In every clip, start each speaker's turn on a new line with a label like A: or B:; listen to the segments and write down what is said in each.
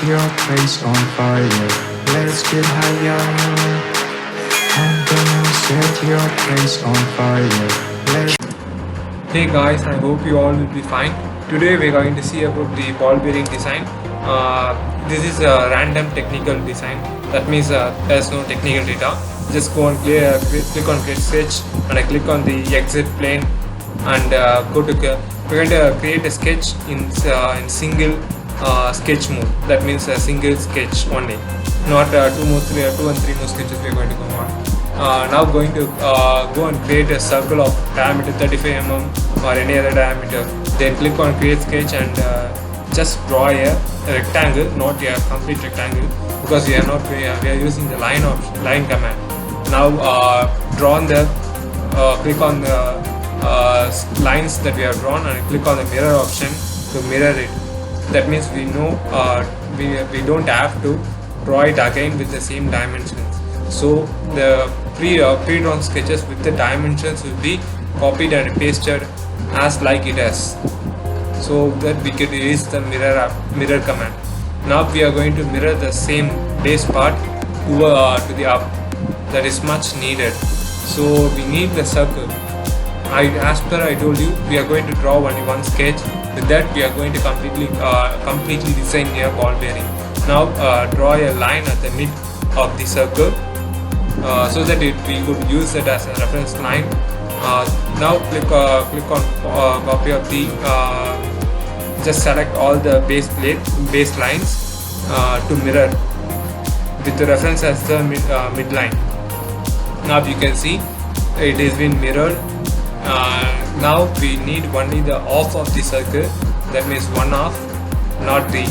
A: your place on fire. Let's get higher. I'm gonna set your place on fire. Let's
B: Hey guys, I hope you all will be fine. Today we're going to see about the ball bearing design. This is a random technical design. That means there's no technical data. Just go and click on create sketch, and I click on the exit plane and go to. We're going to create a sketch in single sketch mode. That means a single sketch only, not two and three more sketches we're going to go on. Now going to go and create a circle of diameter 35 mm or any other diameter. Then click on create sketch and just draw a rectangle, not a complete rectangle, because we are using the line command. Now draw on the click on the lines that we have drawn and click on the mirror option to mirror it. That means we know we don't have to draw it again with the same dimensions. So the pre-drawn sketches with the dimensions will be copied and pasted as like it is, so that we can use the mirror command. Now we are going to mirror the same base part to the up. That is much needed. So we need the circle. As per I told you, we are going to draw only one sketch. With that, we are going to completely design a ball bearing. Now draw a line at the mid of the circle, so that we could use it as a reference line. Now click on copy of the just select all the base lines to mirror with the reference as the midline. Now you can see it has been mirrored. Now we need only the half of the circle. That means one half, not the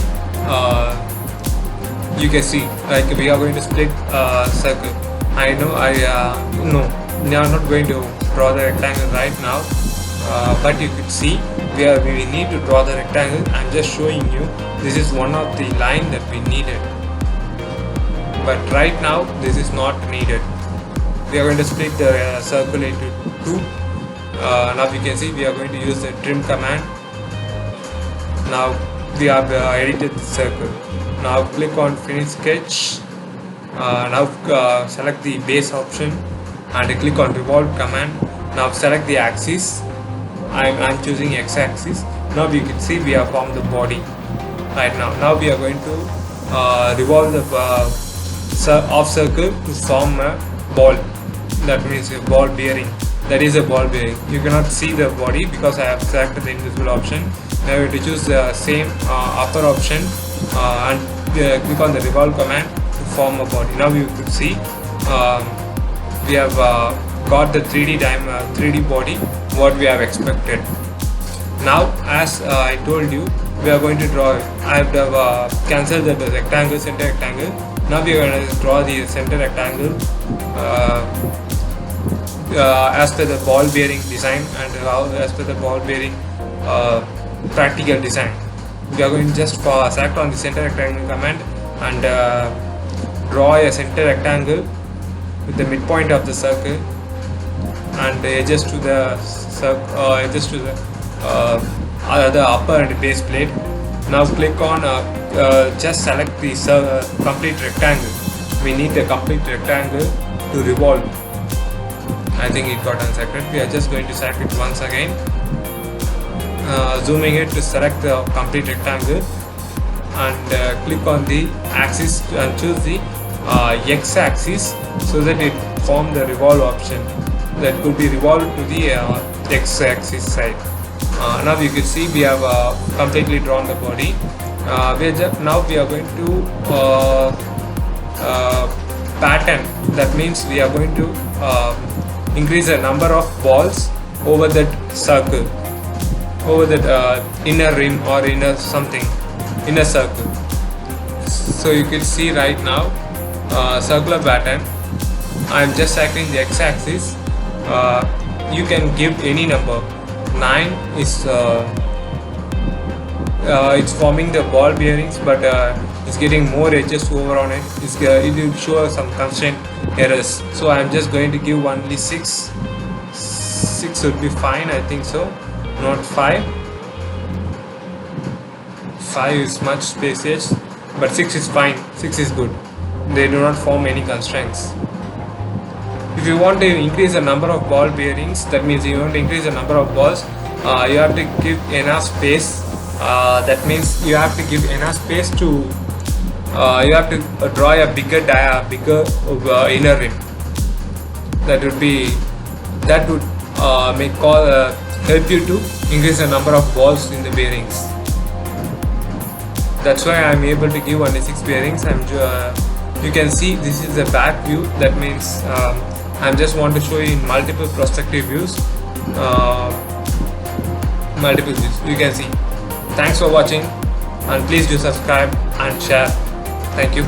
B: you can see like we are going to split circle. I know we are not going to draw the rectangle right now, but you could see we need to draw the rectangle. I'm just showing you this is one of the line that we needed, but right now this is not needed. We are going to split the circle into two. Now you can see we are going to use the trim command. Now we have edited the circle. Now click on finish sketch. Now select the base option and click on revolve command. Now select the axis. I'm choosing x-axis. Now you can see we have formed the body right now. Now we are going to revolve the off circle to form a ball. That means a ball bearing. That is a ball bearing. You cannot see the body because I have selected the invisible option. Now you have to choose the same upper option and click on the revolve command to form a body. Now you could see we have got the 3D body what we have expected. Now as I told you, we are going to draw it. I have cancelled the rectangle, center rectangle. Now we are going to draw the center rectangle as per the ball bearing design and as per the ball bearing practical design. We are going to just select on the center rectangle command and draw a center rectangle with the midpoint of the circle and edges to the the upper and base plate. Now click on just select the complete rectangle. We need the complete rectangle to revolve. I think it got unselected. We are just going to select it once again, zooming it to select the complete rectangle and click on the axis and choose the x-axis so that it form the revolve option. That could be revolved to the x-axis side. Now you can see we have completely drawn the body. Now we are going to pattern. That means we are going to increase the number of balls over that circle, over that inner rim or inner circle. So you can see right now circular pattern. I am just selecting the x-axis. You can give any number. 9 is it's forming the ball bearings, but it's getting more edges over on it. It will show some constraint errors. So I'm just going to give only 6. 6 would be fine, I think so. Not 5. 5 is much spacious, but 6 is fine, 6 is good. They do not form any constraints. If you want to increase the number of ball bearings, that means you want to increase the number of balls, you have to give enough space. That means you have to give enough space to you have to draw a bigger inner rim. That would help you to increase the number of balls in the bearings. That's why I'm able to give only 6 bearings. You can see this is the back view. That means I just want to show you in multiple perspective views. Multiple views you can see. Thanks for watching, and please do subscribe and share. Thank you.